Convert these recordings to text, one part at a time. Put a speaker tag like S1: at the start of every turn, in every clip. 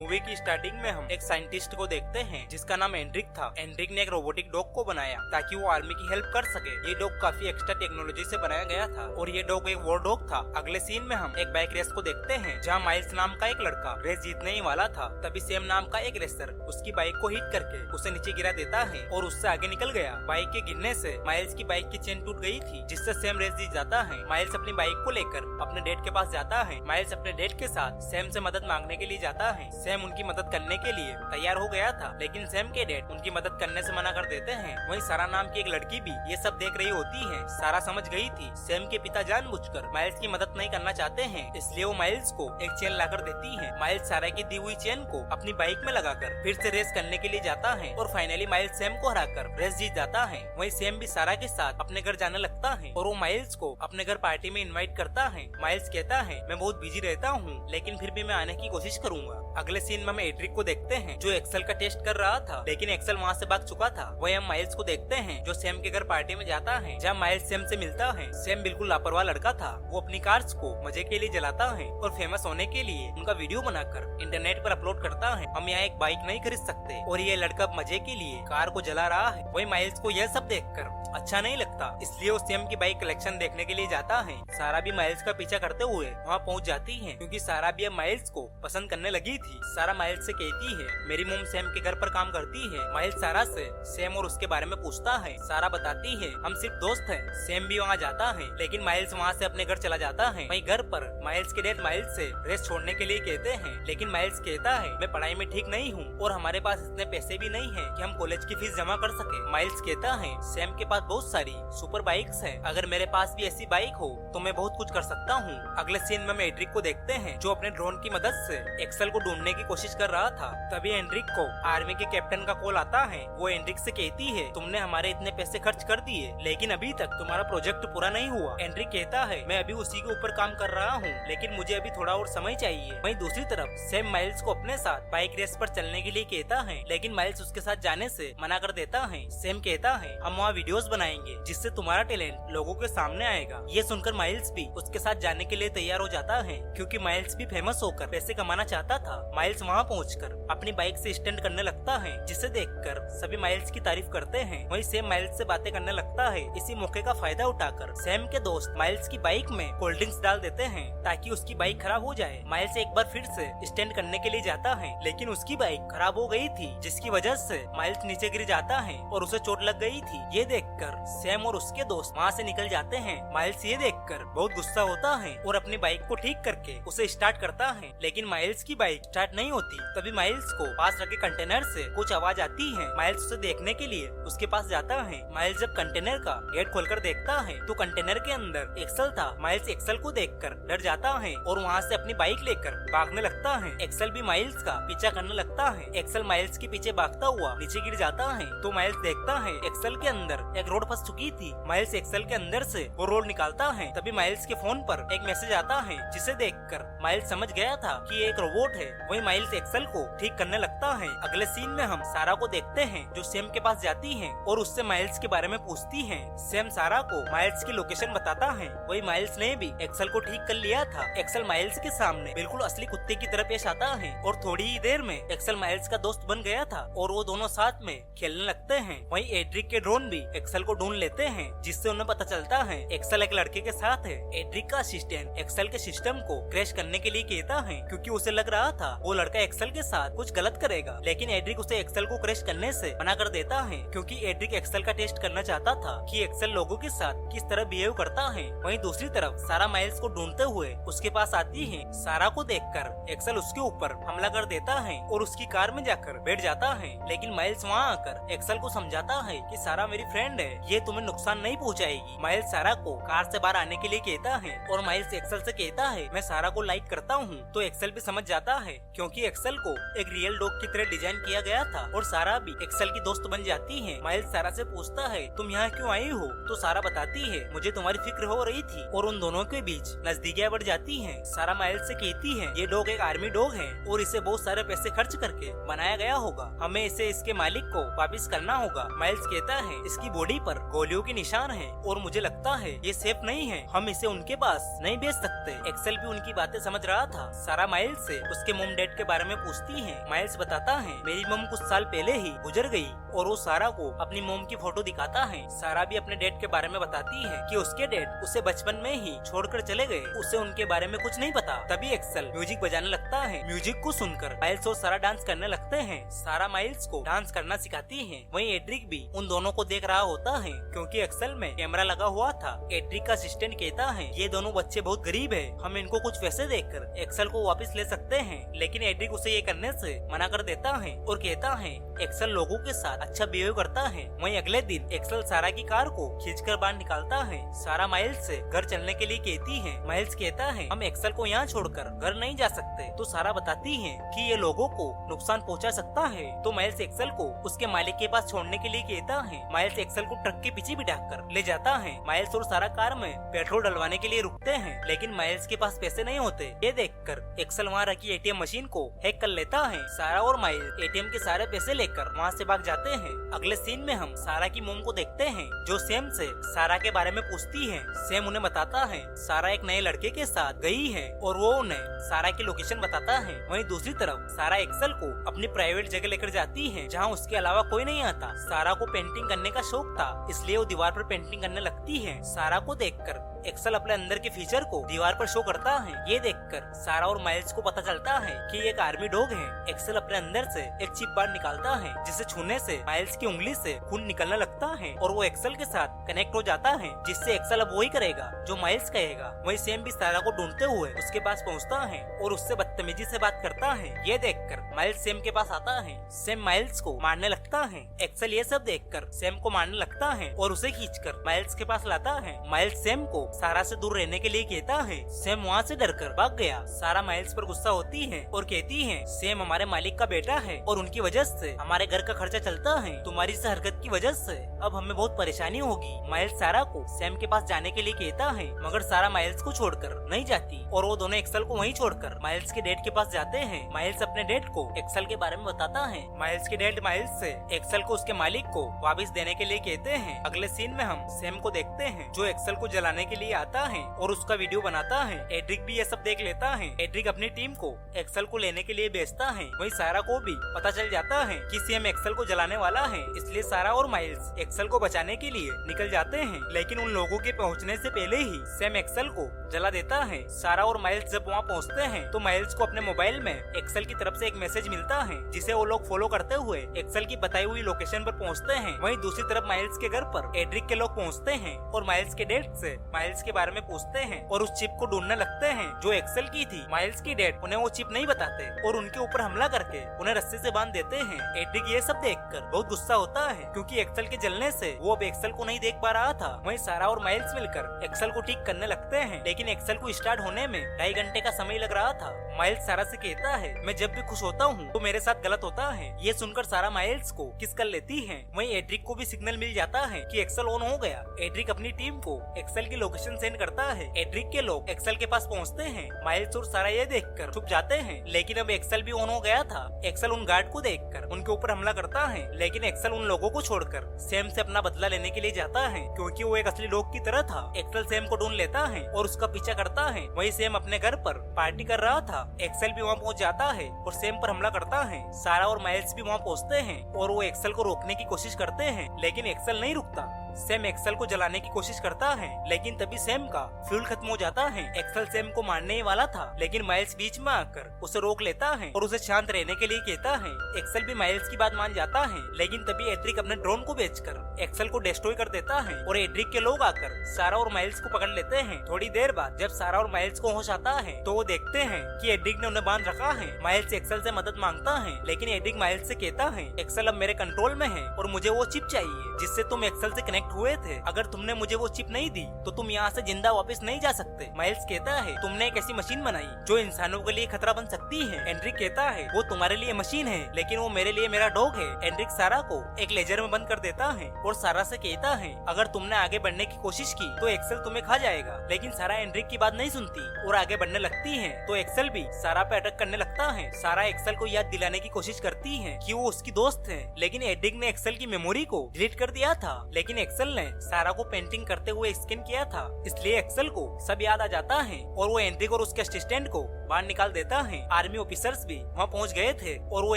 S1: Movie की starting में हम एक साइंटिस्ट को देखते हैं जिसका नाम एंड्रिक था। एंड्रिक ने एक रोबोटिक डॉग को बनाया ताकि वो आर्मी की हेल्प कर सके। ये डॉग काफी एक्स्ट्रा टेक्नोलॉजी से बनाया गया था और ये डॉग एक वॉर डॉग था। अगले सीन में हम एक बाइक रेस को देखते हैं जहाँ माइल्स नाम का एक लड़का रेस जीतने ही वाला था। तभी सैम नाम का एक रेसर उसकी बाइक को हिट करके उसे नीचे गिरा देता है और उससे आगे निकल गया। बाइक के गिरने से माइल्स की बाइक की चेन टूट गई थी जिससे सैम रेस जीत जाता है। माइल्स अपनी बाइक को लेकर अपने डैड के पास जाता है। माइल्स अपने डैड के साथ सैम से मदद मांगने के लिए जाता है। सैम उनकी मदद करने के लिए तैयार हो गया था लेकिन सैम के डैड उनकी मदद करने से मना कर देते हैं। वहीं सारा नाम की एक लड़की भी ये सब देख रही होती है। सारा समझ गई थी सैम के पिता जानबूझकर माइल्स की मदद नहीं करना चाहते हैं, इसलिए वो माइल्स को एक चेन लाकर देती है। माइल्स सारा की दी हुई चेन को अपनी बाइक में लगाकर फिर से रेस करने के लिए जाता है और फाइनली माइल्स सैम को हराकर रेस जीत जाता है। वहीं सैम भी सारा के साथ अपने घर जाने लगता है और वो माइल्स को अपने घर पार्टी में इनवाइट करता है। माइल्स कहता है मैं बहुत बिजी रहता हूँ लेकिन फिर भी मैं आने की कोशिश करूंगा। अगले सीन में हम एड्रिक को देखते हैं जो एक्सेल का टेस्ट कर रहा था लेकिन एक्सेल वहाँ से भाग चुका था। वही हम माइल्स को देखते हैं जो सैम के घर पार्टी में जाता है जहाँ माइल्स सैम से मिलता है। सैम बिल्कुल लापरवाह लड़का था। वो अपनी कार्स को मजे के लिए जलाता है और फेमस होने के लिए उनका वीडियो बनाकर इंटरनेट पर अपलोड करता है। हम यहाँ एक बाइक नहीं खरीद सकते और ये लड़का मजे के लिए कार को जला रहा है। वही माइल्स को यह सब देखकर अच्छा नहीं लगता, इसलिए वो सैम की बाइक कलेक्शन देखने के लिए जाता है। सारा भी माइल्स का पीछा करते हुए वहाँ पहुँच जाती है क्योंकि सारा भी अब माइल्स को पसंद करने लगी थी। सारा माइल्स से कहती है मेरी मॉम सैम के घर पर काम करती है। माइल्स सारा से सैम और उसके बारे में पूछता है। सारा बताती है हम सिर्फ दोस्त हैं। सैम भी वहाँ जाता है लेकिन माइल्स वहाँ से अपने घर चला जाता है। वहीं घर पर माइल्स के डैड माइल्स से रेस छोड़ने के लिए कहते हैं लेकिन माइल्स कहता है मैं पढ़ाई में ठीक नहीं हूँ और हमारे पास इतने पैसे भी नहीं है कि हम कॉलेज की फीस जमा कर सके। माइल्स कहता है सैम के पास बहुत सारी सुपर बाइक्स है, अगर मेरे पास भी ऐसी बाइक हो तो मैं बहुत कुछ कर सकता हूँ। अगले सीन में हम एड्रिक को देखते हैं जो अपने ड्रोन की मदद से एक्सेल को ढूंढने की कोशिश कर रहा था। तभी एंड्रिक को आर्मी के कैप्टन का कॉल आता है। वो एंड्रिक से कहती है तुमने हमारे इतने पैसे खर्च कर दिए लेकिन अभी तक तुम्हारा प्रोजेक्ट पूरा नहीं हुआ। एंड्रिक कहता है मैं अभी उसी के ऊपर काम कर रहा हूँ लेकिन मुझे अभी थोड़ा और समय चाहिए। वहीं दूसरी तरफ सैम माइल्स को अपने साथ बाइक रेस पर चलने के लिए कहता है लेकिन माइल्स उसके साथ जाने से मना कर देता है। सैम कहता है हम वहाँ वीडियोस बनाएंगे जिससे तुम्हारा टैलेंट लोगों के सामने आएगा। ये सुनकर माइल्स भी उसके साथ जाने के लिए तैयार हो जाता है क्योंकि माइल्स भी फेमस होकर पैसे कमाना चाहता था। माइल्स वहाँ पहुंचकर अपनी बाइक से स्टंट करने लगता है जिसे देखकर सभी माइल्स की तारीफ करते हैं। वहीं सैम माइल्स से बातें करने लगता है। इसी मौके का फायदा उठाकर सैम के दोस्त माइल्स की बाइक में कोल्ड ड्रिंक्स डाल देते हैं ताकि उसकी बाइक खराब हो जाए। माइल्स एक बार फिर से स्टंट करने के लिए जाता है लेकिन उसकी बाइक खराब हो गई थी जिसकी वजह से माइल्स नीचे गिर जाता है और उसे चोट लग गई थी। ये देखकर सैम और उसके दोस्त वहाँ से निकल जाते हैं। माइल्स ये देखकर बहुत गुस्सा होता है और अपनी बाइक को ठीक करके उसे स्टार्ट करता है लेकिन माइल्स की बाइक स्टार्ट नहीं होती। तभी माइल्स को पास रखे कंटेनर से कुछ आवाज आती है। माइल्स उसे देखने के लिए उसके पास जाता है। माइल्स जब कंटेनर का गेट खोलकर देखता है तो कंटेनर के अंदर एक्सेल था। माइल्स एक्सेल को देखकर डर जाता है और वहाँ से अपनी बाइक लेकर भागने लगता है। एक्सेल भी माइल्स का पीछा करने लगता है। एक्सेल माइल्स के पीछे भागता हुआ नीचे गिर जाता है तो माइल्स देखता है एक्सेल के अंदर एक रोड फंस चुकी थी। माइल्स एक्सेल के अंदर से वो रोड निकालता है। तभी माइल्स के फोन पर एक मैसेज आता है जिसे देखकर माइल्स समझ गया था कि ये एक रोबोट है। वही माइल्स एक्सेल को ठीक करने लगता है। अगले सीन में हम सारा को देखते हैं जो सैम के पास जाती है और उससे माइल्स के बारे में पूछती है। सैम सारा को माइल्स की लोकेशन बताता है। वही माइल्स ने भी एक्सेल को ठीक कर लिया था। एक्सेल माइल्स के सामने बिल्कुल असली कुत्ते की तरह पेश आता है और थोड़ी ही देर में एक्सेल माइल्स का दोस्त बन गया था और वो दोनों साथ में खेलने लगते हैं। वही एड्रिक के ड्रोन भी एक्सेल को ढूंढ लेते हैं जिससे उन्हें पता चलता है एक्सेल एक लड़के के साथ है। एड्रिक का असिस्टेंट एक्सेल के सिस्टम को क्रैश करने के लिए कहता है क्योंकि उसे लग रहा था वो लड़का एक्सेल के साथ कुछ गलत करेगा लेकिन एड्रिक उसे एक्सेल को क्रैश करने से मना कर देता है क्योंकि एड्रिक एक्सेल का टेस्ट करना चाहता था कि एक्सेल लोगों के साथ किस तरह बिहेव करता है। वहीं दूसरी तरफ सारा माइल्स को ढूंढते हुए उसके पास आती है। सारा को देखकर एक्सेल उसके ऊपर हमला कर देता है और उसकी कार में जाकर बैठ जाता है लेकिन माइल्स वहाँ आकर एक्सेल को समझाता है कि सारा मेरी फ्रेंड है, ये तुम्हें नुकसान नहीं पहुँचाएगी। माइल्स सारा को कार से बाहर आने के लिए कहता है और माइल्स एक्सेल से कहता है मैं सारा को लाइक करता हूँ। तो एक्सेल भी समझ जाता है क्योंकि एक्सेल को एक रियल डॉग की तरह डिजाइन किया गया था और सारा भी एक्सेल की दोस्त बन जाती है। माइल्स सारा से पूछता है तुम यहाँ क्यों आई हो? तो सारा बताती है मुझे तुम्हारी फिक्र हो रही थी और उन दोनों के बीच नजदीकियां बढ़ जाती हैं। सारा माइल्स से कहती है ये डॉग एक आर्मी डॉग है और इसे बहुत सारे पैसे खर्च करके बनाया गया होगा, हमें इसे इसके मालिक को वापस करना होगा। माइल्स कहता है इसकी बॉडी पर गोलियों के निशान है और मुझे लगता है ये सेफ नहीं है, हम इसे उनके पास नहीं भेज सकते। एक्सेल भी उनकी बातें समझ रहा था। सारा माइल्स से उसके मोम डैड डेड के बारे में पूछती है। माइल्स बताता है मेरी मम कुछ साल पहले ही गुजर गई और वो सारा को अपनी मम की फोटो दिखाता है। सारा भी अपने डैड के बारे में बताती है कि उसके डैड उसे बचपन में ही छोड़कर चले गए, उसे उनके बारे में कुछ नहीं पता। तभी एक्सेल म्यूजिक बजाने लगता है। म्यूजिक को सुनकर माइल्स और सारा डांस करने लगते हैं। सारा माइल्स को डांस करना सिखाती है। वहीं एड्रिक भी उन दोनों को देख रहा होता है क्योंकि एक्सेल में कैमरा लगा हुआ था। एड्रिक का असिस्टेंट कहता है ये दोनों बच्चे बहुत गरीब है, हम इनको कुछ पैसे देकर एक्सेल को वापस ले सकते हैं, लेकिन एड्रिक उसे ये करने से मना कर देता है और कहता है एक्सेल लोगों के साथ अच्छा बिहेव करता है। वहीं अगले दिन एक्सेल सारा की कार को खींचकर बाहर निकालता है। सारा माइल्स से घर चलने के लिए कहती है। माइल्स कहता है हम एक्सेल को यहाँ छोड़कर घर नहीं जा सकते। तो सारा बताती है कि ये लोगों को नुकसान पहुँचा सकता है। तो माइल्स एक्सेल को उसके मालिक के पास छोड़ने के लिए कहता है। माइल्स एक्सेल को ट्रक के पीछे बिठाकर ले जाता है। माइल्स और सारा कार में पेट्रोल डलवाने के लिए रुकते हैं, लेकिन माइल्स के पास पैसे नहीं होते। ये देखकर एक्सेल वहाँ रखी एटीएम मशीन को हैक कर लेता है। सारा और माइल्स एटीएम के सारे पैसे लेकर वहाँ से भाग जाते हैं। अगले सीन में हम सारा की मोम को देखते हैं जो सैम से सारा के बारे में पूछती है। सैम उन्हें बताता है सारा एक नए लड़के के साथ गई है और वो उन्हें सारा की लोकेशन बताता है। वहीं दूसरी तरफ सारा एक्सेल को अपनी प्राइवेट जगह लेकर जाती है जहाँ उसके अलावा कोई नहीं आता। सारा को पेंटिंग करने का शौक था, इसलिए वो दीवार पर पेंटिंग करने लगती है। सारा को देखकर एक्सेल अपने अंदर के फीचर को दीवार पर शो करता है। ये देखकर सारा और माइल्स को पता चलता है कि ये एक आर्मी डॉग है। एक्सेल अपने अंदर से एक चिप बाहर निकालता है जिसे छूने से माइल्स की उंगली से खून निकलने लगता है और वो एक्सेल के साथ कनेक्ट हो जाता है, जिससे एक्सेल अब वही करेगा जो माइल्स कहेगा। वहीं सैम भी सारा को ढूंढते हुए उसके पास पहुँचता है और उससे बदतमीजी से बात करता है। ये देखकर माइल्स सैम के पास आता है। सैम माइल्स को मारने लगता है। एक्सेल ये सब देखकर सैम को मारने लगता है और उसे खींचकर माइल्स के पास लाता है। माइल्स सैम को सारा से दूर रहने के लिए कहता है। सैम वहाँ से डरकर भाग गया। सारा माइल्स पर गुस्सा होती है और कहती है सैम हमारे मालिक का बेटा है और उनकी वजह से हमारे घर का खर्चा चलता है, तुम्हारी इस हरकत की वजह से अब हमें बहुत परेशानी होगी। माइल्स सारा को सैम के पास जाने के लिए कहता है, मगर सारा माइल्स को छोड़कर नहीं जाती और वो दोनों एक्सेल को वहीं छोड़कर माइल्स के डैड के पास जाते हैं। माइल्स अपने डैड को एक्सेल के बारे में बताता है। माइल्स के डैड माइल्स से एक्सेल को उसके मालिक को वापस देने के लिए कहते हैं। अगले सीन में हम सैम को देखते हैं जो एक्सेल को जलाने के लिए आता है और उसका वीडियो बनाता है। एड्रिक भी ये सब देख लेता है। एड्रिक अपनी टीम को एक्सेल को लेने के लिए भेजता है। वहीं सारा को भी पता चल जाता है कि सैम एक्सेल को जलाने वाला है, इसलिए सारा और माइल्स एक्सेल को बचाने के लिए निकल जाते हैं। लेकिन उन लोगों के पहुंचने से पहले ही सैम एक्सेल को जला देता है। सारा और माइल्स जब वहाँ पहुँचते हैं तो माइल्स को अपने मोबाइल में एक्सेल की तरफ से एक मैसेज मिलता है जिसे वो लोग फॉलो करते हुए एक्सेल की बताई हुई लोकेशन पर पहुँचते हैं। वहीं दूसरी तरफ माइल्स के घर पर एड्रिक के लोग पहुँचते हैं और माइल्स के डैड से माइल्स के बारे में पूछते हैं और उस चिप को ढूंढने लगते हैं जो एक्सेल की थी। माइल्स की डैड उन्हें वो चिप नहीं बताते और उनके ऊपर हमला करके उन्हें रस्से से बांध देते हैं। एड्रिक ये सब देखकर बहुत गुस्सा होता है क्योंकि एक्सेल के जलने से वो अब एक्सेल को नहीं देख पा रहा था। वहीं सारा और माइल्स मिलकर एक्सेल को ठीक करने लगते हैं, लेकिन एक्सेल को स्टार्ट होने में 2.5 घंटे का समय लग रहा था। माइल्स सारा से कहता है मैं जब भी खुश होता हूँ तो मेरे साथ गलत होता है। ये सुनकर सारा माइल्स को किस कर लेती है। वहीं एड्रिक को भी सिग्नल मिल जाता है कि एक्सेल ऑन हो गया। एड्रिक अपनी टीम को एक्सेल की लोकेशन सेंड करता है। एड्रिक के लोग एक्सेल के पास पहुँचते हैं। माइल्स और सारा ये देखकर चुप जाते हैं, लेकिन अब एक्सेल भी ऑन हो गया था। एक्सेल उन गार्ड को देखकर उनके ऊपर हमला करता है, लेकिन एक्सेल उन लोगों को छोड़कर सैम से अपना बदला लेने के लिए जाता है क्योंकि वो एक असली डॉग की तरह था। एक्सेल सैम को ढूंढ लेता है और उसका पीछा करता है। वहीं सैम अपने घर पर पार्टी कर रहा था। एक्सेल भी वहाँ पहुँच जाता है और सैम पर हमला करता है। सारा और माइल्स भी वहाँ पहुँचते हैं और वो एक्सेल को रोकने की कोशिश करते हैं, लेकिन एक्सेल नहीं रुकता। सैम एक्सेल को जलाने की कोशिश करता है, लेकिन तभी सैम का फ्यूल खत्म हो जाता है। एक्सेल सैम को मारने ही वाला था, लेकिन माइल्स बीच में आकर उसे रोक लेता है और उसे शांत रहने के लिए कहता है। एक्सेल भी माइल्स की बात मान जाता है, लेकिन तभी एड्रिक अपने ड्रोन को बेचकर एक्सेल को डिस्ट्रॉय कर देता है और एड्रिक के लोग आकर सारा और माइल्स को पकड़ लेते हैं। थोड़ी देर बाद जब सारा और माइल्स को होश आता है तो वो देखते हैं कि एड्रिक ने उन्हें बांध रखा है। माइल्स एक्सेल से मदद मांगता है, लेकिन एड्रिक माइल्स से कहता है एक्सेल अब मेरे कंट्रोल में है और मुझे वो चिप चाहिए जिससे तुम एक्सेल से कनेक्ट हुए थे। अगर तुमने मुझे वो चिप नहीं दी तो तुम यहाँ से जिंदा वापस नहीं जा सकते। माइल्स कहता है तुमने एक ऐसी मशीन बनाई जो इंसानों के लिए खतरा बन सकती है। एंड्रिक कहता है वो तुम्हारे लिए मशीन है, लेकिन वो मेरे लिए मेरा डॉग है। एंड्रिक सारा को एक लेजर में बंद कर देता है और सारा से कहता है अगर तुमने आगे बढ़ने की कोशिश की तो एक्सेल तुम्हें खा जाएगा। लेकिन सारा एंड्रिक की बात नहीं सुनती और आगे बढ़ने लगती है तो एक्सेल भी सारा पे अटैक करने लगता है। सारा एक्सेल को याद दिलाने की कोशिश करती है कि वो उसकी दोस्त है, लेकिन एंड्रिक ने एक्सेल की मेमोरी को डिलीट कर दिया था। लेकिन एक्सेल ने सारा को पेंटिंग करते हुए स्कैन किया था, इसलिए एक्सेल को सब याद आ जाता है और वो एंड्रिक और उसके असिस्टेंट को बाहर निकाल देता है। आर्मी ऑफिसर्स भी वहाँ पहुँच गए थे और वो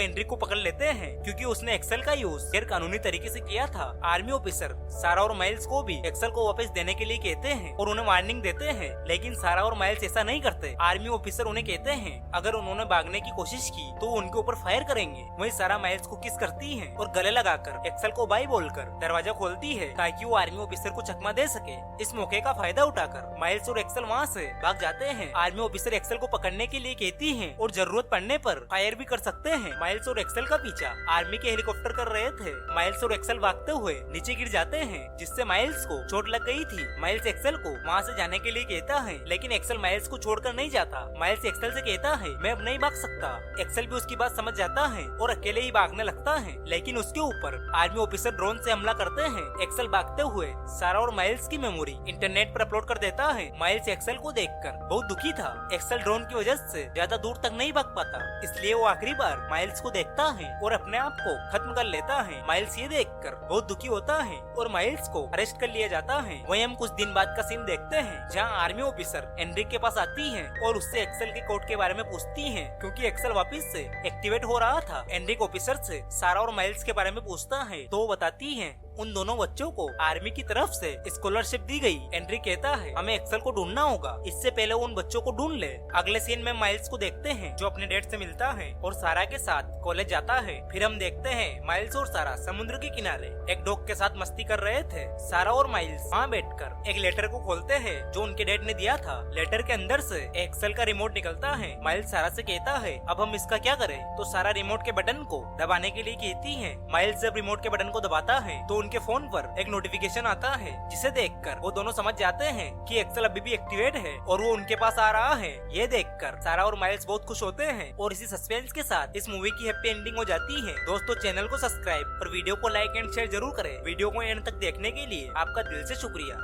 S1: एंड्रिक को पकड़ लेते हैं क्योंकि उसने एक्सेल का यूज गैर कानूनी तरीके से किया था। आर्मी ऑफिसर सारा और माइल्स को भी एक्सेल को वापस देने के लिए कहते हैं और उन्हें वार्निंग देते हैं, लेकिन सारा और माइल्स ऐसा नहीं करते। आर्मी ऑफिसर उन्हें कहते हैं अगर उन्होंने भागने की कोशिश की तो उनके ऊपर फायर करेंगे। वहीं सारा माइल्स को किस करती है और गले लगाकर एक्सेल को बाय बोलकर दरवाजा खोलती है ताकि वो आर्मी ऑफिसर को चकमा दे सके। इस मौके का फायदा उठाकर माइल्स और एक्सेल वहाँ से भाग जाते हैं। आर्मी ऑफिसर एक्सेल को पकड़ने के लिए कहती है और जरूरत पड़ने पर फायर भी कर सकते हैं। माइल्स और एक्सेल का पीछा आर्मी के हेलीकॉप्टर कर रहे थे। माइल्स और एक्सेल भागते हुए नीचे गिर जाते हैं जिससे माइल्स को चोट लग गई थी। माइल्स एक्सेल को वहाँ से जाने के लिए कहता है, लेकिन एक्सेल माइल्स को छोड़कर नहीं जाता। माइल्स एक्सेल से कहता है मैं अब नहीं भाग सकता। एक्सेल भी उसकी बात समझ जाता है और अकेले ही भागने लगता है, लेकिन उसके ऊपर आर्मी ऑफिसर ड्रोन से हमला करते हैं। एक्सेल भागते हुए सारा और माइल्स की मेमोरी इंटरनेट पर अपलोड कर देता है। माइल्स एक्सेल को देखकर बहुत दुखी था। एक्सेल ड्रोन की वजह से ज्यादा दूर तक नहीं भाग पाता, इसलिए वो आखिरी बार माइल्स को देखता है और अपने आप को खत्म कर लेता है। माइल्स ये देखकर बहुत दुखी होता है और माइल्स को अरेस्ट कर लिया जाता है। वहीं हम कुछ दिन बाद का सीन देखते हैं जहाँ आर्मी ऑफिसर एंड्रिक के पास आती है और उससे एक्सेल के कोड के बारे में पूछती है क्योंकि एक्सेल वापस से एक्टिवेट हो रहा था। एंड्रिक ऑफिसर से सारा और माइल्स के बारे में पूछता है तो वो बताती है उन दोनों बच्चों को आर्मी की तरफ से स्कॉलरशिप दी गई। एंड्रिक कहता है हमें एक्सेल को ढूंढना होगा, इससे पहले वो उन बच्चों को ढूंढ ले। अगले सीन में माइल्स को देखते हैं जो अपने डैड से मिलता है और सारा के साथ कॉलेज जाता है। फिर हम देखते हैं माइल्स और सारा समुद्र के किनारे एक डॉग के साथ मस्ती कर रहे थे। सारा और माइल्स वहाँ बैठकर एक लेटर को खोलते हैं जो उनके डैड ने दिया था। लेटर के अंदर से एक्सेल का रिमोट निकलता है। माइल्स सारा से कहता है अब हम इसका क्या करें, तो सारा रिमोट के बटन को दबाने के लिए कहती है। माइल्स जब रिमोट के बटन को दबाता है तो उनके फोन पर एक नोटिफिकेशन आता है जिसे देखकर वो दोनों समझ जाते हैं कि एक्सेल अभी भी एक्टिवेट है और वो उनके पास आ रहा है। ये देखकर सारा और माइल्स बहुत खुश होते हैं और इसी सस्पेंस के साथ इस मूवी की हैप्पी एंडिंग हो जाती है। दोस्तों चैनल को सब्सक्राइब और वीडियो को लाइक एंड शेयर जरूर करें। वीडियो को एंड तक देखने के लिए आपका दिल से शुक्रिया।